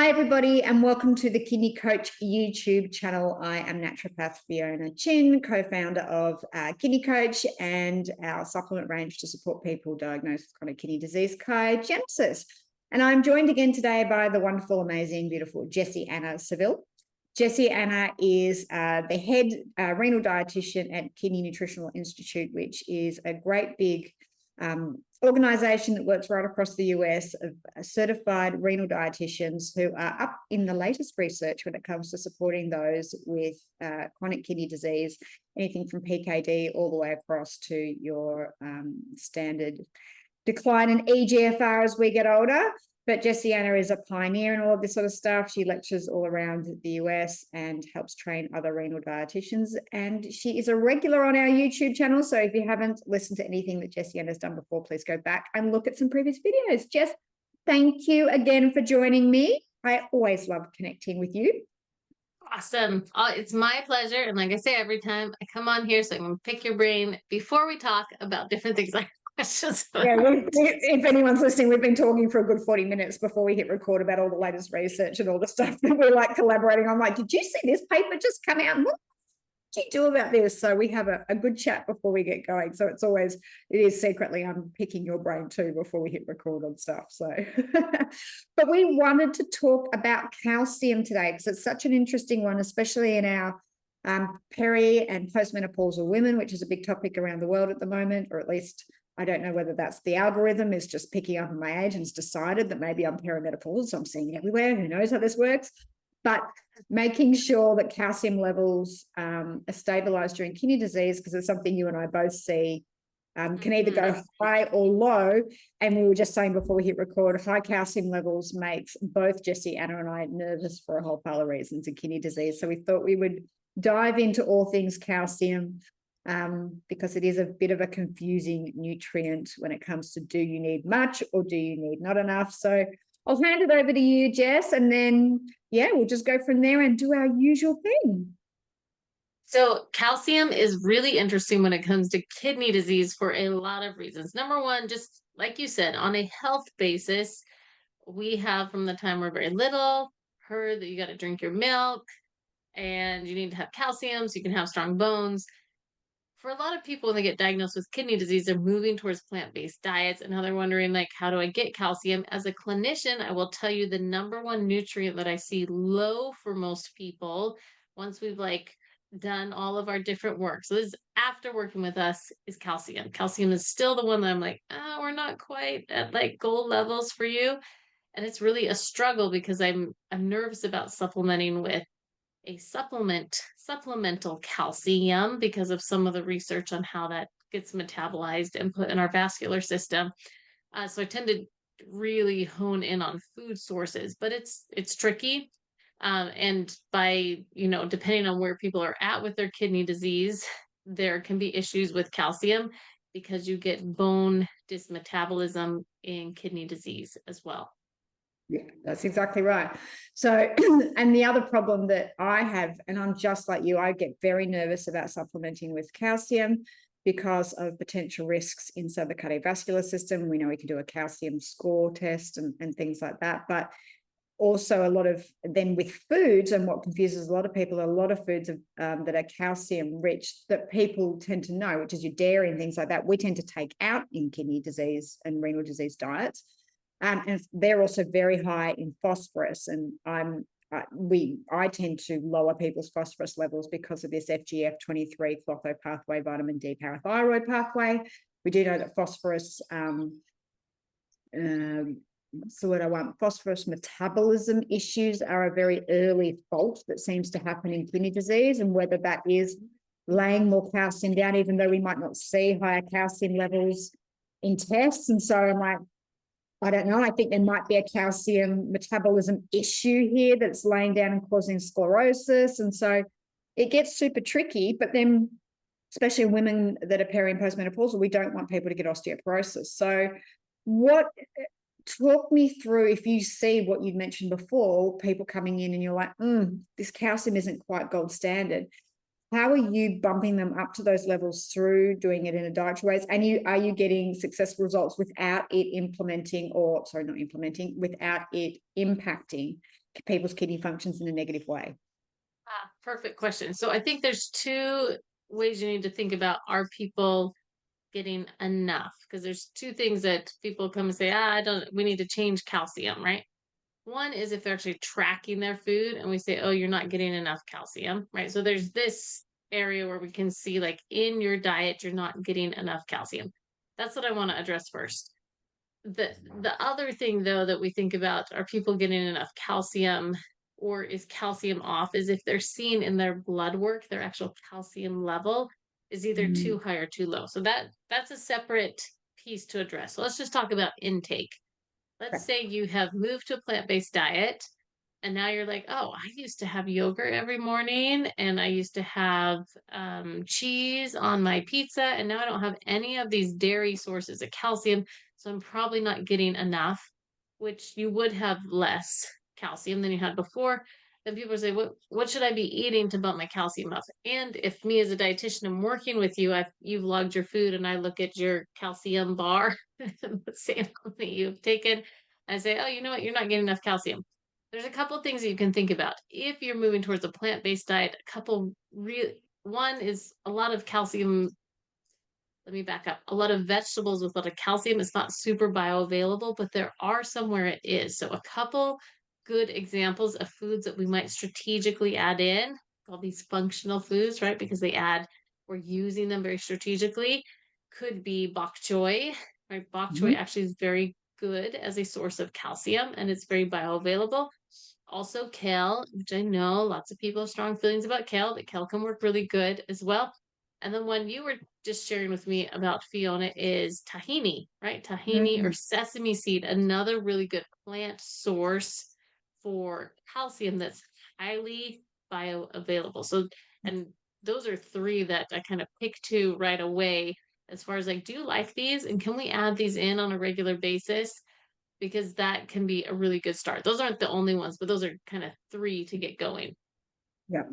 Hi, everybody, and welcome to the Kidney Coach YouTube channel. I am naturopath Fiona Chin, co-founder of Kidney Coach and our supplement range to support people diagnosed with chronic kidney disease, Genesis. And I'm joined again today by the wonderful, amazing, beautiful Jessianna Saville. Jessianna is the head renal dietitian at Kidney Nutritional Institute, which is a great big organization that works right across the US of certified renal dietitians who are up in the latest research when it comes to supporting those with chronic kidney disease, anything from PKD all the way across to your standard decline in EGFR as we get older. But Jessianna is a pioneer in all of this sort of stuff. She lectures all around the US and helps train other renal dietitians. And she is a regular on our YouTube channel. So if you haven't listened to anything that Jessianna has done before, please go back and look at some previous videos. Jess, thank you again for joining me. I always love connecting with you. Awesome. It's my pleasure. And like I say, every time I come on here, so I'm going to pick your brain before we talk about different things like questions. Yeah, if anyone's listening, we've been talking for a good 40 minutes before we hit record about all the latest research and all the stuff that we're like collaborating on. Like, did you see this paper just come out? What did you do about this? So we have a good chat before we get going. So it is secretly, I'm picking your brain too before we hit record on stuff. So, but we wanted to talk about calcium today because it's such an interesting one, especially in our peri and postmenopausal women, which is a big topic around the world at the moment, or at least I don't know whether that's the algorithm is just picking up on my age and it's decided that maybe I'm perimenopausal, so I'm seeing it everywhere. Who knows how this works? But making sure that calcium levels are stabilized during kidney disease, because it's something you and I both see can either go high or low. And we were just saying before we hit record, high calcium levels makes both Jessianna and I nervous for a whole pile of reasons in kidney disease. So we thought we would dive into all things calcium, because it is a bit of a confusing nutrient when it comes to do you need much or do you need not enough. So I'll hand it over to you, Jess, and then, yeah, we'll just go from there and do our usual thing. So calcium is really interesting when it comes to kidney disease for a lot of reasons. Number one, just like you said, on a health basis, we have from the time we're very little heard that you got to drink your milk and you need to have calcium so you can have strong bones. For a lot of people, when they get diagnosed with kidney disease, they're moving towards plant-based diets, and now they're wondering, like, how do I get calcium? As a clinician, I will tell you the number one nutrient that I see low for most people once we've done all of our different work. So this is after working with us is calcium. Calcium is still the one that I'm like, oh, we're not quite at like goal levels for you. And it's really a struggle because I'm nervous about supplementing with a supplemental calcium because of some of the research on how that gets metabolized and put in our vascular system. So I tend to really hone in on food sources, but it's tricky. And by, depending on where people are at with their kidney disease, there can be issues with calcium because you get bone dysmetabolism in kidney disease as well. Yeah, that's exactly right. So, and the other problem that I have, and I'm just like you, I get very nervous about supplementing with calcium because of potential risks inside the cardiovascular system. We know we can do a calcium score test and things like that, but also a lot of then with foods, and what confuses a lot of people, a lot of foods that are calcium rich that people tend to know, which is your dairy and things like that, we tend to take out in kidney disease and renal disease diets. And they're also very high in phosphorus, and I tend to lower people's phosphorus levels because of this FGF23 clotho pathway, vitamin D parathyroid pathway. We do know that phosphorus, phosphorus metabolism issues are a very early fault that seems to happen in kidney disease, and whether that is laying more calcium down, even though we might not see higher calcium levels in tests. And so I'm like, I don't know. I think there might be a calcium metabolism issue here that's laying down and causing sclerosis. And so it gets super tricky. But then, especially women that are peri and postmenopausal, we don't want people to get osteoporosis. So talk me through, if you see what you'd mentioned before, people coming in and you're like, this calcium isn't quite gold standard. How are you bumping them up to those levels through doing it in a dietary ways? And are you getting successful results without it impacting people's kidney functions in a negative way? Perfect question. So I think there's two ways you need to think about, are people getting enough? Because there's two things that people come and say, I don't, we need to change calcium, right? One is if they're actually tracking their food and we say, oh, you're not getting enough calcium, right? So there's this area where we can see, like, in your diet, you're not getting enough calcium. That's what I want to address first. The other thing, though, that we think about, are people getting enough calcium or is calcium off, is if they're seeing in their blood work their actual calcium level is either Mm, too high or too low. So that's a separate piece to address. So let's just talk about intake. Let's okay. say you have moved to a plant-based diet and now you're like, oh, I used to have yogurt every morning and I used to have cheese on my pizza, and now I don't have any of these dairy sources of calcium, so I'm probably not getting enough, which you would have less calcium than you had before. Then people say, what should I be eating to bump my calcium up? And if me as a dietitian am working with you, you've logged your food and I look at your calcium bar, the sample that you've taken, I say, oh, you know what, you're not getting enough calcium. There's a couple things that you can think about if you're moving towards a plant-based diet. A couple real One is a lot of calcium. Let me back up. A lot of vegetables with a lot of calcium is not super bioavailable, but there are some where it is. So a couple good examples of foods that we might strategically add in, all these functional foods, right? Because we're using them very strategically, could be bok choy, right? Bok choy Mhm. actually is very good as a source of calcium and it's very bioavailable. Also kale, which I know lots of people have strong feelings about kale, but kale can work really good as well. And then one you were just sharing with me about, Fiona, is tahini, right? Tahini or Mm, sesame seed, another really good plant source for calcium that's highly bioavailable. So, and those are three that I kind of pick to right away as far as, like, do you like these? And can we add these in on a regular basis? Because that can be a really good start. Those aren't the only ones, but those are kind of three to get going. yeah.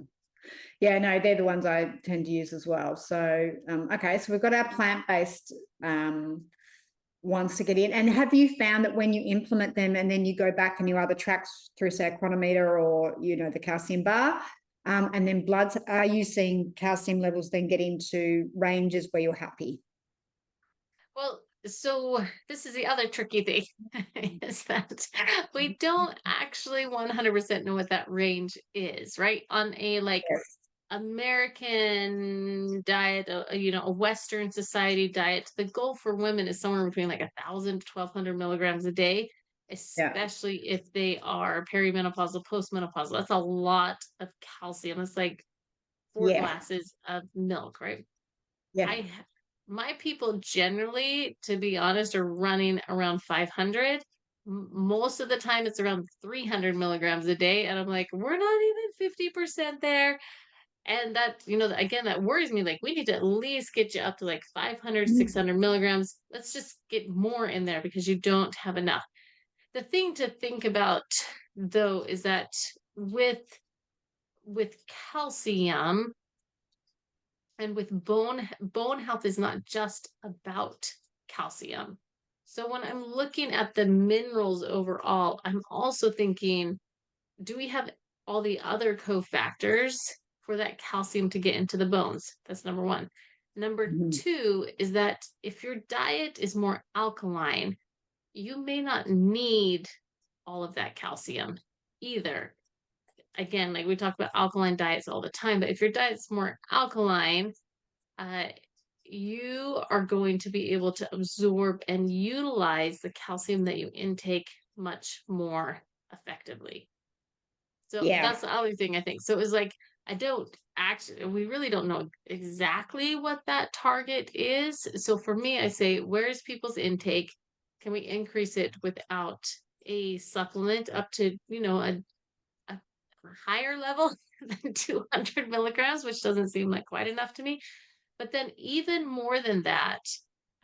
Yeah, no, they're the ones I tend to use as well. So, okay, so we've got our plant-based ones to get in. And have you found that when you implement them and then you go back and you either track through, say, a chronometer or, the calcium bar, and then bloods, are you seeing calcium levels then get into ranges where you're happy? Well, so this is the other tricky thing is that we don't actually 100% know what that range is, right? On a, like, Yes. American diet, a Western society diet, the goal for women is somewhere between like 1,000 to 1,200 milligrams a day, Yeah. especially if they are perimenopausal, postmenopausal. That's a lot of calcium. It's like four Yeah. glasses of milk, right? Yeah. I My people generally, to be honest, are running around 500. Most of the time, it's around 300 milligrams a day, and I'm like, we're not even 50% there. And that, again, that worries me. Like, we need to at least get you up to like 500, Mm, 600 milligrams. Let's just get more in there because you don't have enough. The thing to think about, though, is that with calcium and with bone health is not just about calcium. So when I'm looking at the minerals overall, I'm also thinking, do we have all the other cofactors for that calcium to get into the bones? That's number one. Number mhm. two is that if your diet is more alkaline, you may not need all of that calcium either. Again, like, we talk about alkaline diets all the time, but if your diet's more alkaline, uh, you are going to be able to absorb and utilize the calcium that you intake much more effectively. So Yeah. that's the other thing I think. So it's like, I don't actually, we really don't know exactly what that target is. So for me, I say, where's people's intake? Can we increase it without a supplement up to, a higher level than 200 milligrams, which doesn't seem like quite enough to me. But then, even more than that,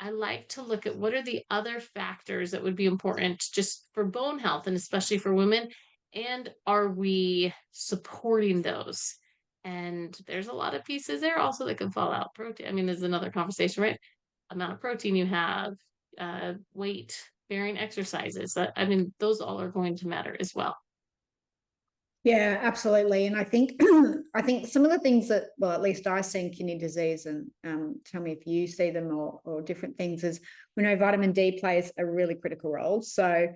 I like to look at what are the other factors that would be important just for bone health and especially for women. And are we supporting those? And there's a lot of pieces there also that can fall out. Protein, I mean, there's another conversation, right? Amount of protein you have, weight bearing exercises. I mean, those all are going to matter as well. Yeah, absolutely. And I think I think some of the things that, well, at least I see in kidney disease, and tell me if you see them or different things, is we know vitamin D plays a really critical role. So,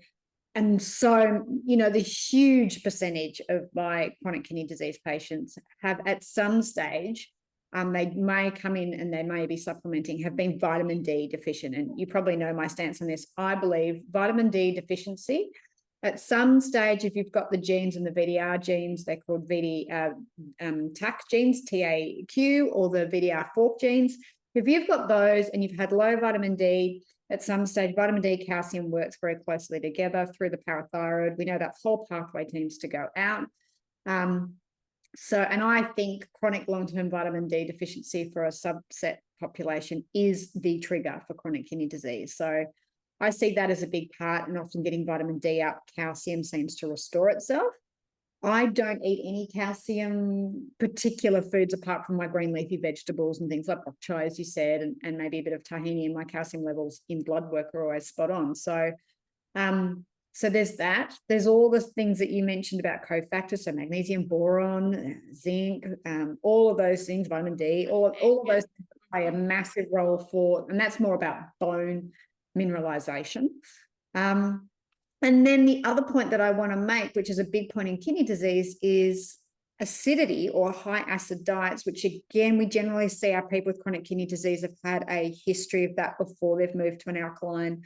the huge percentage of my chronic kidney disease patients have at some stage, they may come in and they may be supplementing, have been vitamin D deficient. And you probably know my stance on this. I believe vitamin D deficiency at some stage, if you've got the genes and the VDR genes, they're called TAC genes, TAQ, or the VDR fork genes. If you've got those and you've had low vitamin D, at some stage, vitamin D, calcium works very closely together through the parathyroid. We know that whole pathway tends to go out. And I think chronic long-term vitamin D deficiency for a subset population is the trigger for chronic kidney disease. So I see that as a big part, and often getting vitamin D up, calcium seems to restore itself. I don't eat any calcium particular foods apart from my green leafy vegetables and things like bok choy, as you said, and maybe a bit of tahini, and my calcium levels in blood work are always spot on. So there's that. There's all the things that you mentioned about cofactors, so magnesium, boron, zinc, all of those things, vitamin D, all of those play a massive role for, and that's more about bone mineralization. And then the other point that I want to make, which is a big point in kidney disease, is acidity or high acid diets, which again, we generally see our people with chronic kidney disease have had a history of that before they've moved to an alkaline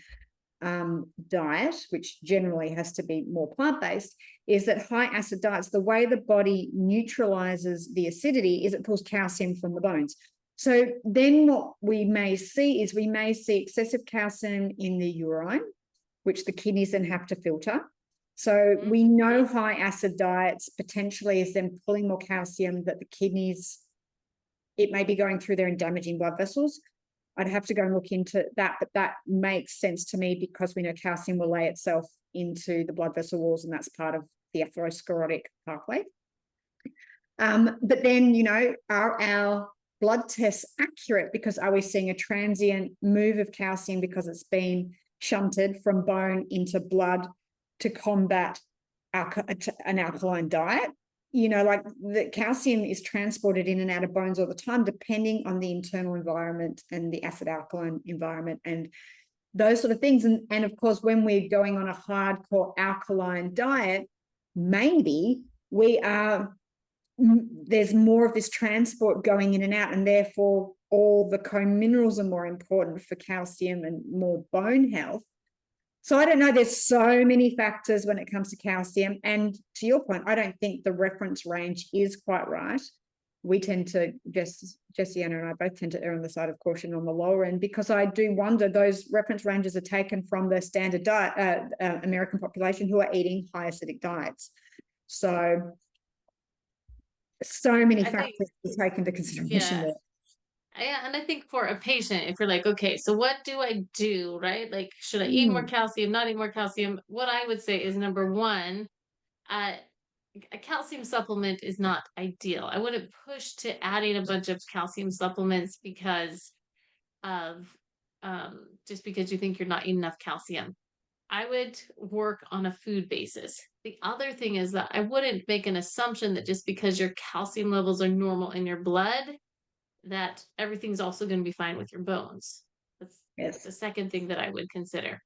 diet, which generally has to be more plant-based, is that high acid diets, the way the body neutralizes the acidity is it pulls calcium from the bones. So then what we may see is excessive calcium in the urine, which the kidneys then have to filter. So we know high acid diets potentially is then pulling more calcium that the kidneys, it may be going through there and damaging blood vessels. I'd have to go and look into that, but that makes sense to me because we know calcium will lay itself into the blood vessel walls, and that's part of the atherosclerotic pathway. But then, are our blood tests accurate? Because are we seeing a transient move of calcium because it's been shunted from bone into blood to combat an alkaline diet? Like the calcium is transported in and out of bones all the time, depending on the internal environment and the acid alkaline environment and those sort of things. And of course, when we're going on a hardcore alkaline diet, maybe there's more of this transport going in and out, and therefore all the co-minerals are more important for calcium and more bone health. So I don't know, there's so many factors when it comes to calcium. And to your point, I don't think the reference range is quite right. We tend to, Jessianna and I both tend to err on the side of caution on the lower end, because I do wonder those reference ranges are taken from the standard diet, American population who are eating high acidic diets. So many factors to take into consideration there. Yeah, and I think for a patient, if you're like, okay, so what do I do, right? Like, should I eat more calcium, not eat more calcium? What I would say is, number one, a calcium supplement is not ideal. I wouldn't push to adding a bunch of calcium supplements because of just because you think you're not eating enough calcium. I would work on a food basis. The other thing is that I wouldn't make an assumption that just because your calcium levels are normal in your blood, that everything's also going to be fine with your bones. That's the second thing that I would consider.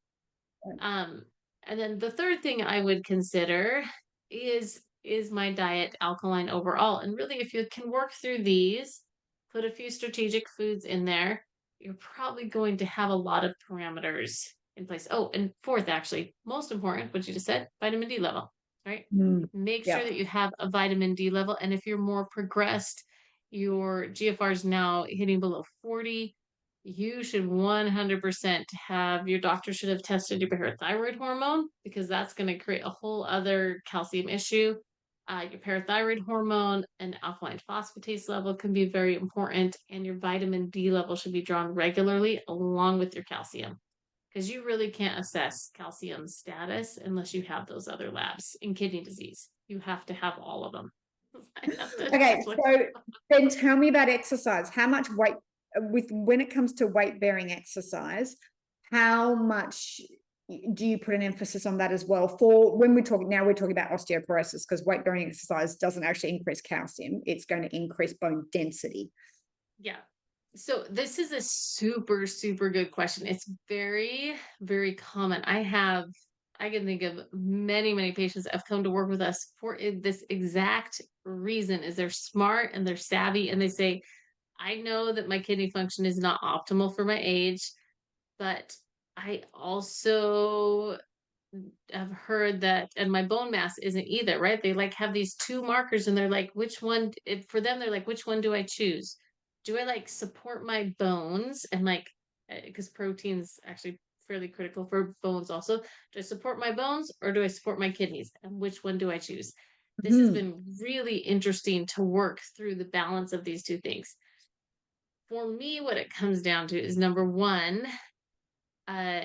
And then the third thing I would consider is my diet alkaline overall? And really, if you can work through these, put a few strategic foods in there, you're probably going to have a lot of parameters in place. Oh, and fourth, actually, most important, what you just said, vitamin D level, right? Make sure that you have a vitamin D level. And if you're more progressed, your GFR is now hitting below 40, you should 100% have, your doctor should have tested your parathyroid hormone, because that's going to create a whole other calcium issue. Your parathyroid hormone and alkaline phosphatase level can be very important, and your vitamin D level should be drawn regularly along with your calcium, because you really can't assess calcium status unless you have those other labs. In kidney disease, you have to have all of them. Okay, so then tell me about exercise. How much weight, when it comes to weight bearing exercise, how much do you put an emphasis on that as well for when we're talking about osteoporosis, because weight bearing exercise doesn't actually increase calcium, it's going to increase bone density. Yeah. So this is a super, super good question. It's very, very common. I can think of many, many patients that have come to work with us for this exact reason is they're smart and they're savvy and they say, I know that my kidney function is not optimal for my age, but I also have heard that, and my bone mass isn't either, right? They like have these two markers and they're like, which one, for them, they're like, which one do I choose? Do I like support my bones and like, because protein's actually fairly critical for bones also. Do I support my bones or do I support my kidneys? And which one do I choose? This has been really interesting to work through the balance of these two things. For me, what it comes down to is number one, uh,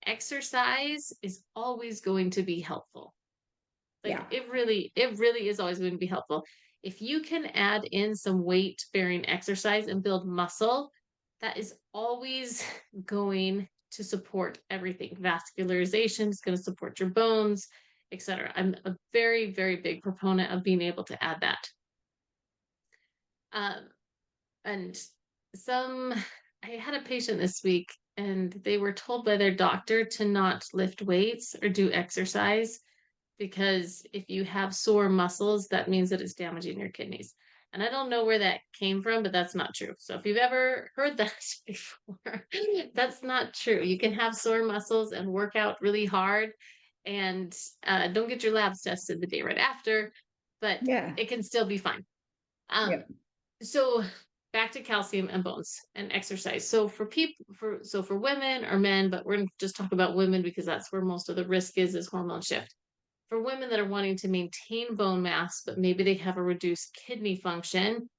exercise is always going to be helpful. Like it really is always going to be helpful. If you can add in some weight bearing exercise and build muscle, that is always going to support everything. Vascularization is going to support your bones, etc. I'm a very, very big proponent of being able to add that. And I had a patient this week and they were told by their doctor to not lift weights or do exercise because if you have sore muscles, that means that it's damaging your kidneys. And I don't know where that came from, but that's not true. So if you've ever heard that before, that's not true. You can have sore muscles and work out really hard and don't get your labs tested the day right after, but it can still be fine. So back to calcium and bones and exercise. So for women or men, but we're going to just talk about women because that's where most of the risk is hormone shift. For women that are wanting to maintain bone mass, but maybe they have a reduced kidney function,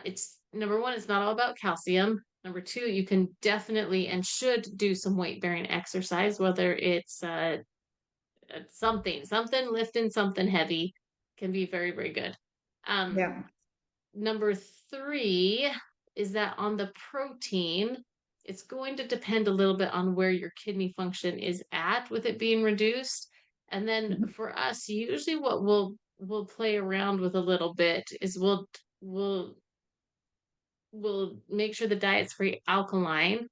it's number one, it's not all about calcium. Number two, you can definitely and should do some weight bearing exercise, whether it's something lifting something heavy can be very, very good. Number three is that on the protein, it's going to depend a little bit on where your kidney function is at with it being reduced. And then for us, usually what we'll play around with a little bit is we'll make sure the diet's very alkaline.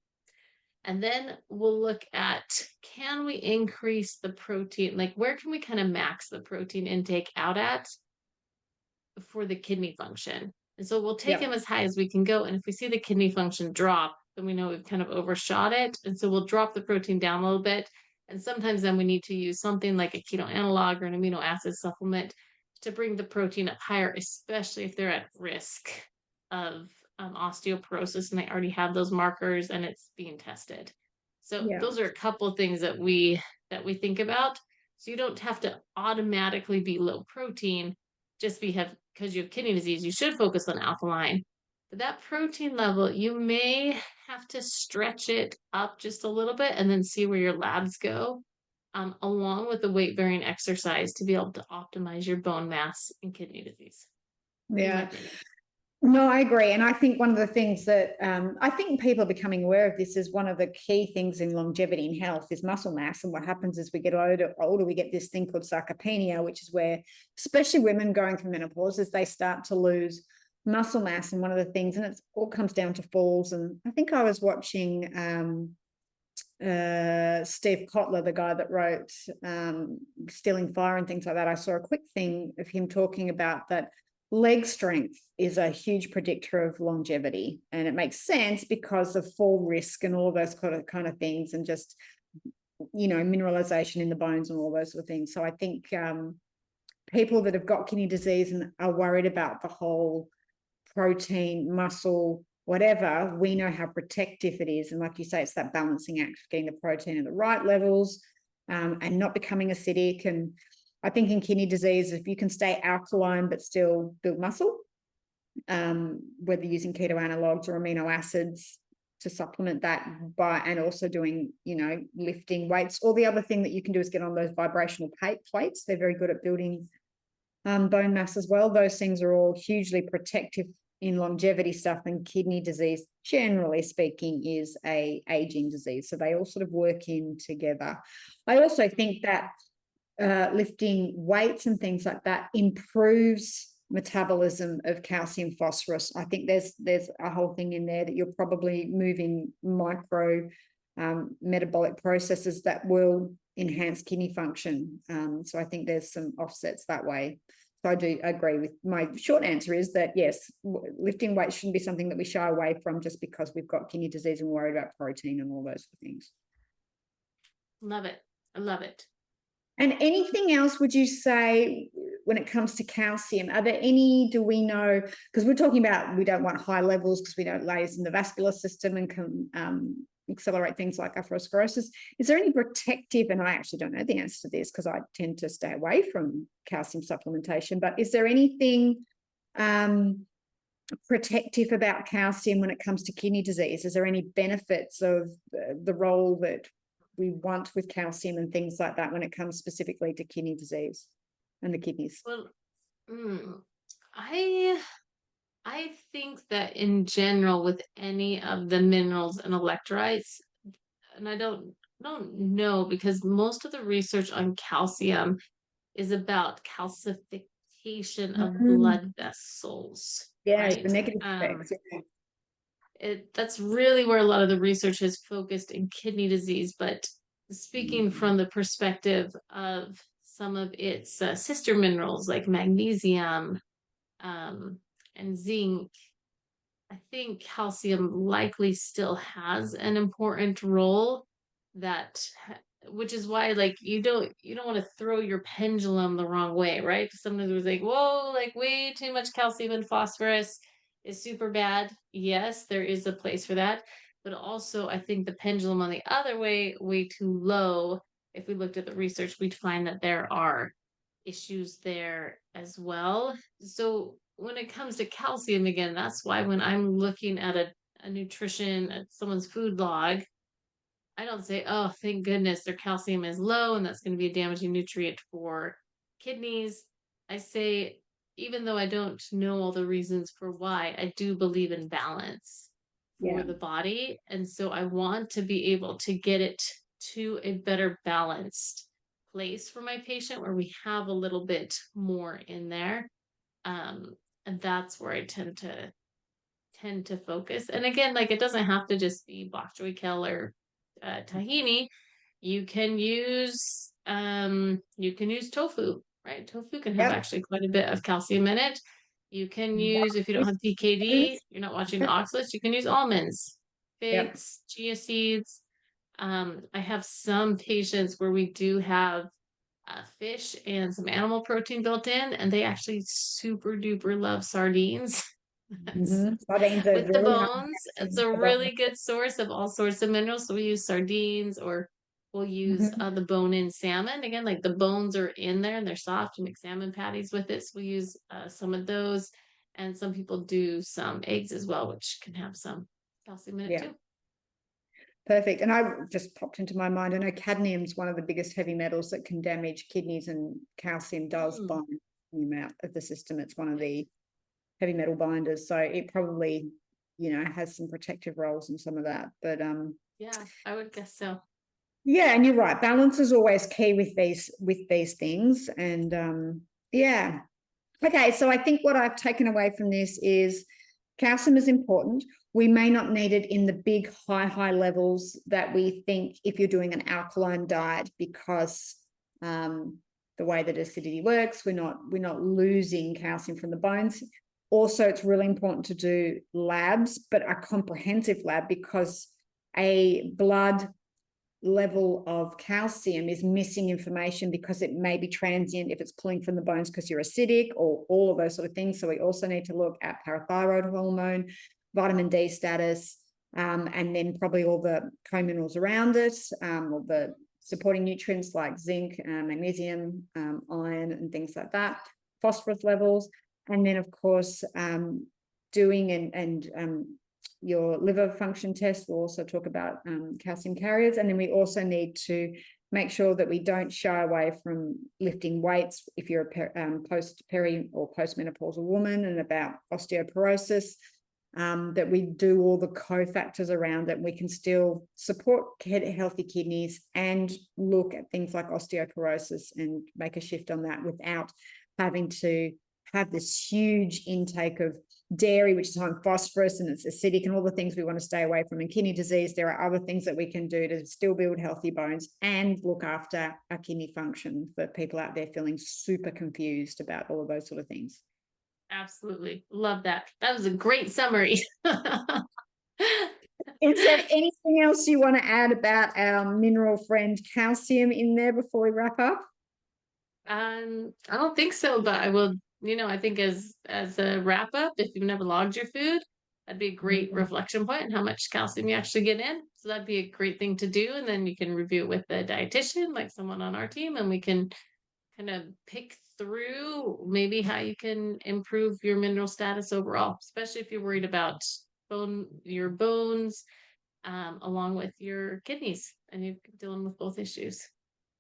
And then we'll look at, can we increase the protein? Like where can we kind of max the protein intake out at for the kidney function? And so we'll take them as high as we can go. And if we see the kidney function drop, then we know we've kind of overshot it. And so we'll drop the protein down a little bit. And sometimes then we need to use something like a keto analog or an amino acid supplement to bring the protein up higher, especially if they're at risk of osteoporosis and they already have those markers and it's being tested. So those are a couple of things that we think about. So you don't have to automatically be low protein just because you have kidney disease. You should focus on alkaline. But that protein level, you may have to stretch it up just a little bit and then see where your labs go, along with the weight-bearing exercise to be able to optimize your bone mass in kidney disease. No, I agree. And I think one of the things that I think people are becoming aware of this is one of the key things in longevity and health is muscle mass. And what happens is we get older, we get this thing called sarcopenia, which is where, especially women going through menopause, as they start to lose muscle mass. And one of the things, and it all comes down to falls. And I think I was watching Steve Kotler, the guy that wrote Stealing Fire and things like that. I saw a quick thing of him talking about that leg strength is a huge predictor of longevity. And it makes sense because of fall risk and all those kind of things, and just, mineralization in the bones and all those sort of things. So I think people that have got kidney disease and are worried about the whole protein, muscle, whatever, we know how protective it is. And like you say, it's that balancing act of getting the protein at the right levels and not becoming acidic. And I think in kidney disease, if you can stay alkaline but still build muscle, whether using keto analogs or amino acids to supplement that and also doing, lifting weights. Or the other thing that you can do is get on those vibrational plates. They're very good at building bone mass as well. Those things are all hugely protective in longevity stuff, and kidney disease, generally speaking, is a aging disease. So they all sort of work in together. I also think that lifting weights and things like that improves metabolism of calcium phosphorus. I think there's a whole thing in there that you're probably moving micro metabolic processes that will enhance kidney function. So I think there's some offsets that way. So I do agree with, my short answer is that yes, lifting weights shouldn't be something that we shy away from just because we've got kidney disease and worried about protein and all those things. Love it. I love it. And anything else would you say when it comes to calcium? Are there any, do we know, because we're talking about we don't want high levels because we don't layers in the vascular system and can accelerate things like atherosclerosis. Is there any protective, and I actually don't know the answer to this because I tend to stay away from calcium supplementation, but is there anything protective about calcium when it comes to kidney disease? Is there any benefits of the role that we want with calcium and things like that when it comes specifically to kidney disease and the kidneys? Well, I think that in general with any of the minerals and electrolytes, and I don't know because most of the research on calcium is about calcification of blood vessels. Yeah, right? the negative effects. That's really where a lot of the research is focused in kidney disease. But speaking from the perspective of some of its sister minerals like magnesium and zinc, I think calcium likely still has an important role which is why like you don't want to throw your pendulum the wrong way, right? Sometimes it's like, whoa, like way too much calcium and phosphorus is super bad. Yes, there is a place for that. But also I think the pendulum on the other way too low. If we looked at the research, we'd find that there are issues there as well. So when it comes to calcium, again, that's why when I'm looking at a nutrition, at someone's food log, I don't say, oh, thank goodness their calcium is low and that's going to be a damaging nutrient for kidneys. I say, even though I don't know all the reasons for why, I do believe in balance for the body. And so I want to be able to get it to a better balanced place for my patient where we have a little bit more in there. And that's where I tend to focus. And again, like it doesn't have to just be bok choy kale or tahini. You can use tofu, right? Tofu can have actually quite a bit of calcium in it. You can use, if you don't have DKD, you're not watching oxalates, you can use almonds, figs, chia seeds. I have some patients where we do have fish and some animal protein built in, and they actually super duper love sardines. Sardines are With the really bones, it's a really good source of all sorts of minerals. So we use sardines, or we'll use the bone-in salmon. Again, like the bones are in there and they're soft. You make salmon patties with it. So we use some of those. And some people do some eggs as well, which can have some calcium in it too. Perfect. And I just popped into my mind, I know cadmium is one of the biggest heavy metals that can damage kidneys, and calcium does bind them out of the system. It's one of the heavy metal binders. So it probably, has some protective roles in some of that. But yeah, I would guess so. Yeah, and you're right. Balance is always key with these things. And yeah. Okay, so I think what I've taken away from this is calcium is important. We may not need it in the big high levels that we think if you're doing an alkaline diet, because the way that acidity works, we're not losing calcium from the bones. Also, it's really important to do labs, but a comprehensive lab, because a blood level of calcium is missing information because it may be transient if it's pulling from the bones because you're acidic, or all of those sort of things. So we also need to look at parathyroid hormone, vitamin D status, and then probably all the co-minerals around it, or the supporting nutrients like zinc, magnesium, iron, and things like that, phosphorus levels. And then, of course, doing your liver function test. We'll also talk about calcium carriers. And then we also need to Make sure that we don't shy away from lifting weights if you're a post-peri or postmenopausal woman, and about osteoporosis, that we do all the cofactors around it. We can still support healthy kidneys and look at things like osteoporosis and make a shift on that without having to have this huge intake of dairy, which is high in phosphorus and it's acidic, and all the things we want to stay away from. In kidney disease, there are other things that we can do to still build healthy bones and look after our kidney function, for people out there feeling super confused about all of those sort of things. Absolutely. Love that. That was a great summary. Is there anything else you want to add about our mineral friend calcium in there before we wrap up? I don't think so, but I will, I think as a wrap up, if you've never logged your food, that'd be a great reflection point on how much calcium you actually get in. So that'd be a great thing to do. And then you can review it with the dietitian, like someone on our team, and we can kind of pick through maybe how you can improve your mineral status overall, especially if you're worried about your bones, along with your kidneys, and you're dealing with both issues.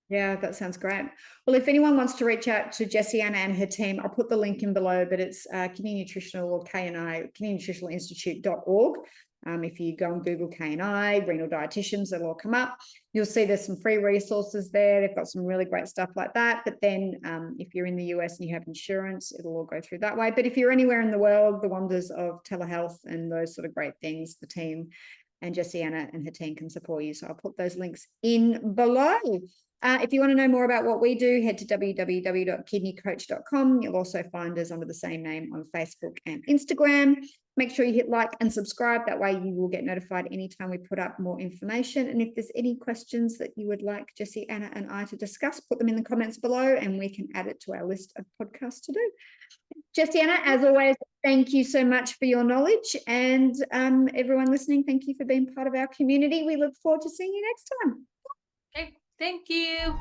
Yeah, that sounds great. Well, if anyone wants to reach out to Jessianna and her team, I'll put the link in below, but it's Kidney Nutritional or KNI, kidneynutritionalinstitute.org. If you go and Google KNI, renal dietitians, it'll all come up. You'll see there's some free resources there. They've got some really great stuff like that. But then if you're in the US and you have insurance, it'll all go through that way. But if you're anywhere in the world, the wonders of telehealth and those sort of great things, the team and Jessianna and her team can support you. So I'll put those links in below. If you want to know more about what we do, head to www.kidneycoach.com. You'll also find us under the same name on Facebook and Instagram. Make sure you hit like and subscribe. That way you will get notified anytime we put up more information. And if there's any questions that you would like Jessianna and I to discuss, put them in the comments below and we can add it to our list of podcasts to do. Jessianna, as always, thank you so much for your knowledge. And everyone listening, thank you for being part of our community. We look forward to seeing you next time. Okay, thank you.